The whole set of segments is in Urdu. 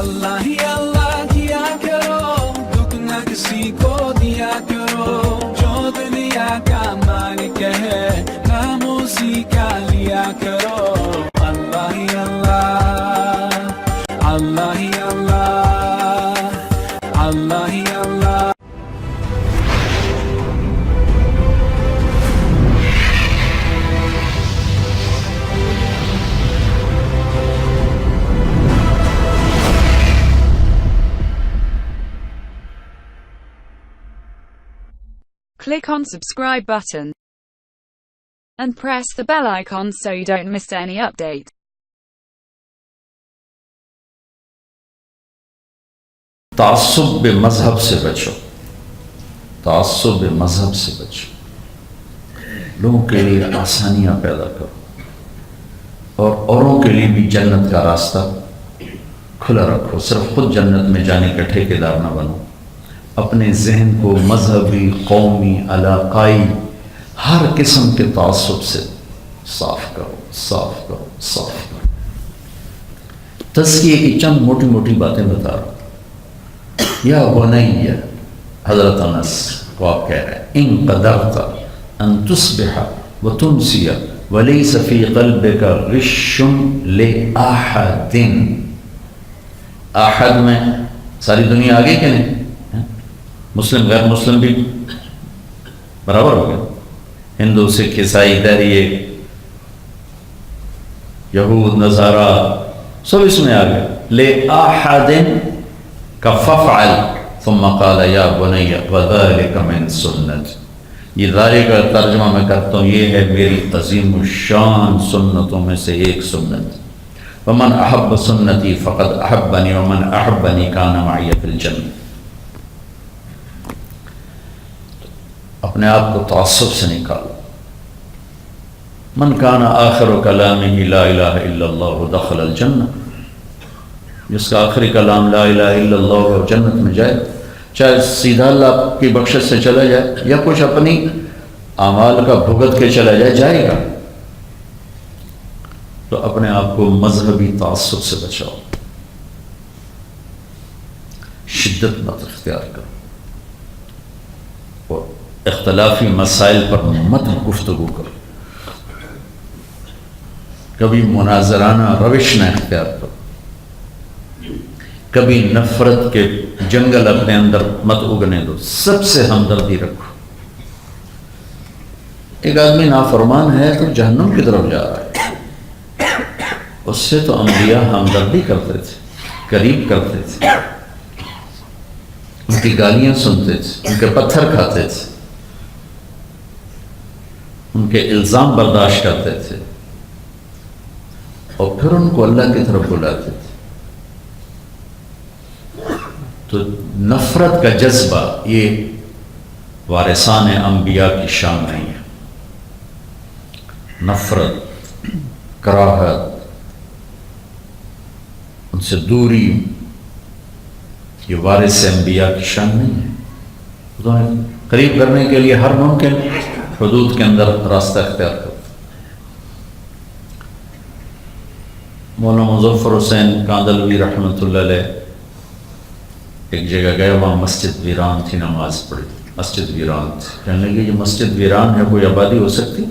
اللہ ہی اللہ کیا کرو، دکھ نہ کسی کو دیا کرو، جو دنیا کا مالک ہے نام اسی کا لیا کرو۔ اللہ ہی اللہ، اللہ ہی اللہ، اللہ ہی اللہ۔ Click on subscribe button and press the bell icon so you don't miss any update. تعصب مذہب سے بچو، تعصب مذہب سے بچو، لوگوں کے لیے آسانیاں پیدا کرو اور اوروں کے لیے بھی جنت کا راستہ کھلا رکھو، صرف خود جنت میں جانے کا ٹھیکیدار نہ بنو۔ اپنے ذہن کو مذہبی، قومی، علاقائی ہر قسم کے تعصب سے صاف کرو، صاف کرو، صاف کرو۔ تزکیے کی چند موٹی موٹی باتیں بتا رہا ہوں۔ یا بنی، حضرت انس کو آپ کہہ رہے ہیں، ان قدرت ان تصبح وتمسی ولیس فی قلبک غش لاحد۔ احد میں ساری دنیا آگئی کہ نہیں؟ مسلم غیر مسلم بھی برابر ہو گیا، ہندو، سکھ، عیسائی، دہریے، یہود، نصارہ، سب اس میں آ گئے۔ لِأَحَدٍ كَفَفْعَلْ ثُمَّ قَالَ يَا بُنَيَّ وَذَلِكَ مِن سُنَّتِ۔ یہ ذالک کا ترجمہ میں کرتا ہوں، یہ ہے میری عظیم الشان سنتوں میں سے ایک سنت۔ وَمَنْ أَحَبَّ سُنَّتِي فَقَدْ أَحَبَّنِي وَمَنْ أَحَبَّنِي كَانَ مَعِيَ فِي الْجَنَّةِ۔ اپنے آپ کو تعصب سے نکالو۔ من کان آخر کلامہ لا الہ الا اللہ دخل الجنہ، جس کا آخری کلام لا الہ الا اللہ اور جنت میں جائے، چاہے سیدھا اللہ کی بخشش سے چلا جائے یا کچھ اپنی اعمال کا بھگت کے چلا جائے، جائے گا۔ تو اپنے آپ کو مذہبی تعصب سے بچاؤ، شدت مت اختیار کرو اور اختلافی مسائل پر مت گفتگو کرو، کبھی مناظرانہ روش نہ اختیار کرو، کبھی نفرت کے جنگل اپنے اندر مت اگنے دو، سب سے ہمدردی رکھو۔ ایک آدمی نافرمان ہے تو جہنم کی طرف جا رہا ہے، اس سے تو انبیاء ہمدردی کرتے تھے، قریب کرتے تھے، ان کی گالیاں سنتے تھے، ان کے پتھر کھاتے تھے، ان کے الزام برداشت کرتے تھے اور پھر ان کو اللہ کی طرف بلاتے تھے۔ تو نفرت کا جذبہ یہ وارثان انبیاء کی شان نہیں ہے۔ نفرت، کراہت، ان سے دوری، یہ وارث انبیاء کی شان نہیں ہے۔ تو قریب کرنے کے لیے ہر ممکن حدود کے اندر راستہ اختیار کرو۔ مولانا مظفر حسین کاندلوی رحمۃ اللہ علیہ ایک جگہ گئے، وہاں مسجد ویران تھی، نماز پڑھی، مسجد ویران تھی۔ کہنے لگے یہ مسجد ویران ہے، کوئی آبادی ہو سکتی؟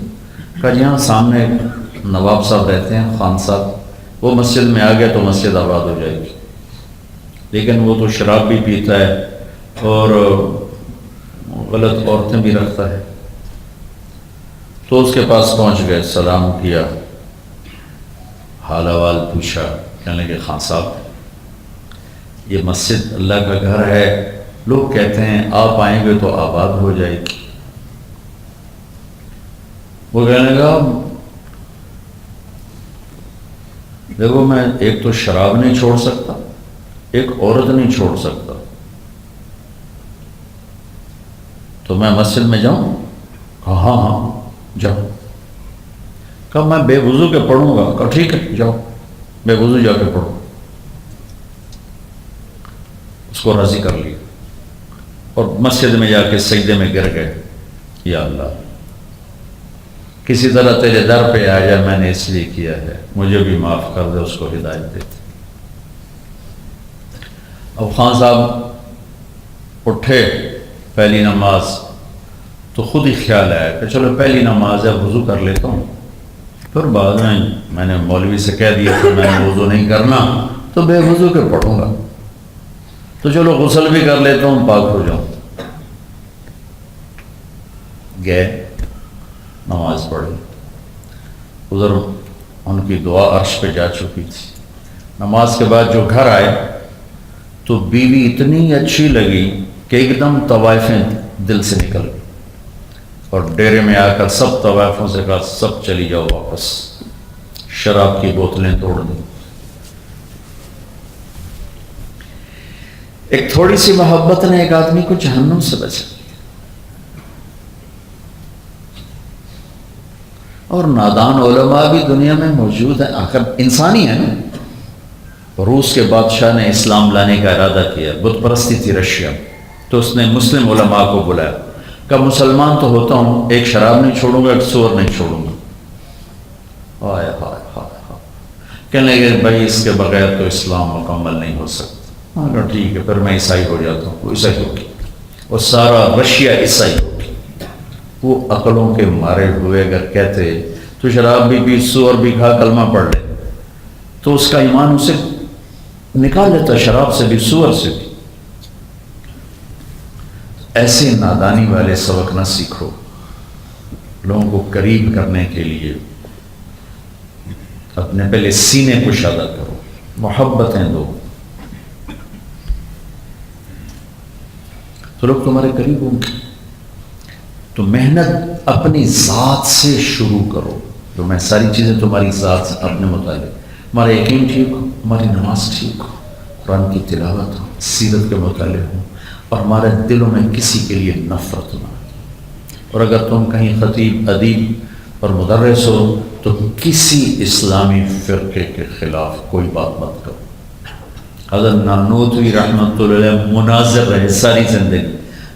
کہا جی ہاں، سامنے نواب صاحب رہتے ہیں، خان صاحب، وہ مسجد میں آ گیا تو مسجد آباد ہو جائے گی، لیکن وہ تو شراب بھی پیتا ہے اور غلط عورتیں بھی رکھتا ہے۔ تو اس کے پاس پہنچ گئے، سلام کیا، حال احوال پوچھا۔ کہنے لگے خان صاحب یہ مسجد اللہ کا گھر ہے، لوگ کہتے ہیں آپ آئیں گے تو آباد ہو جائے گی۔ وہ کہنے لگا دیکھو میں ایک تو شراب نہیں چھوڑ سکتا، ایک عورت نہیں چھوڑ سکتا، تو میں مسجد میں جاؤں؟ کہا ہاں ہاں جاؤ۔ کہا میں بے وضو کے پڑھوں گا؟ کہا ٹھیک ہے جاؤ، بے وضو جا کے پڑھو۔ اس کو راضی کر لیا اور مسجد میں جا کے سجدے میں گر گئے، یا اللہ کسی طرح تیرے در پہ آ جائے، میں نے اس لیے کیا ہے، مجھے بھی معاف کر دے، اس کو ہدایت دے۔ اب خان صاحب اٹھے پہلی نماز تو خود ہی خیال آیا کہ چلو پہلی نماز ہے وضو کر لیتا ہوں، پھر بعد میں نے مولوی سے کہہ دیا کہ میں نے وضو نہیں کرنا تو بے وضو کے پڑھوں گا، تو چلو غسل بھی کر لیتا ہوں پاک ہو جاؤں۔ گئے نماز پڑھی، ادھر ان کی دعا عرش پہ جا چکی تھی۔ نماز کے بعد جو گھر آئے تو بیوی اتنی اچھی لگی کہ ایک دم طوائفیں دل سے نکل گئی، اور ڈیرے میں آ کر سب طوائفوں سے کہا سب چلی جاؤ واپس، شراب کی بوتلیں توڑ دیں۔ ایک تھوڑی سی محبت نے ایک آدمی کو جہنم سے بچا، اور نادان علماء بھی دنیا میں موجود ہیں، آخر انسانی ہے نا۔ روس کے بادشاہ نے اسلام لانے کا ارادہ کیا، بت پرستی تھی رشیا، تو اس نے مسلم علماء کو بلایا، کہ مسلمان تو ہوتا ہوں، ایک شراب نہیں چھوڑوں گا، ایک سور نہیں چھوڑوں گا۔ ہائے ہائے ہائے ہائے، کہنے لگے بھائی اس کے بغیر تو اسلام مکمل نہیں ہو سکتا۔ ہاں ٹھیک ہے، پھر میں عیسائی ہو جاتا ہوں۔ وہ عیسائی ہوگی، اور سارا رشیا عیسائی ہوگی۔ وہ عقلوں کے مارے ہوئے اگر کہتے تو شراب بھی پی، سور بھی کھا، کلمہ پڑھ لے، تو اس کا ایمان اسے نکال لیتا، شراب سے بھی سور سے بھی۔ ایسے نادانی والے سبق نہ سیکھو، لوگوں کو قریب کرنے کے لیے اپنے پہلے سینے کشادہ کرو، محبتیں دو، تو لوگ تمہارے قریب ہوں گے۔ تو محنت اپنی ذات سے شروع کرو، تو میں ساری چیزیں تمہاری ذات سے اپنے مطابق، ہمارا یقین ٹھیک ہو، ہماری نماز ٹھیک ہو، قرآن کی تلاوت ہو، سیرت کے مطالعے ہوں، اور ہمارے دلوں میں کسی کے لیے نفرت نہ ہو۔ اور اگر تم کہیں خطیب، ادیب اور مدرس ہو تو کسی اسلامی فرقے کے خلاف کوئی بات مت کرو۔ حضرت نانوتوی رحمۃ اللہ علیہ مناظر رہے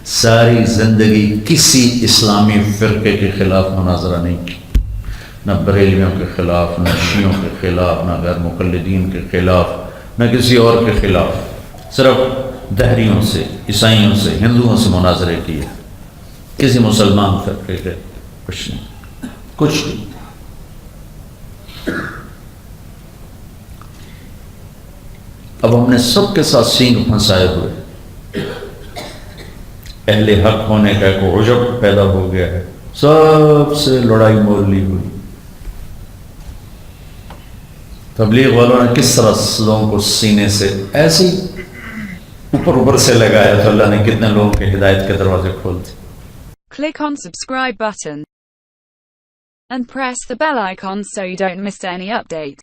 ساری زندگی کسی اسلامی فرقے کے خلاف مناظرہ نہیں کی، نہ بریلویوں کے خلاف، نہ شیعوں کے خلاف، نہ غیر مقلدین کے خلاف، نہ کسی اور کے خلاف، صرف دہریوں سے، عیسائیوں سے، ہندوؤں سے مناظرے کیے، کسی مسلمان فرقے کے کچھ نہیں، کچھ نہیں۔ اب ہم نے سب کے ساتھ سینگ پھنسائے ہوئے، اہل حق ہونے کا ایک عجب پیدا ہو گیا ہے، سب سے لڑائی مول لی ہوئی۔ تبلیغ والوں نے کس طرح لوگوں کو سینے سے ایسے ہی اوپر سے لگایا تو اللہ نے کتنے لوگوں کے ہدایت کے دروازے کھول دیے۔ Click on subscribe button and press the bell icon so you don't miss any update.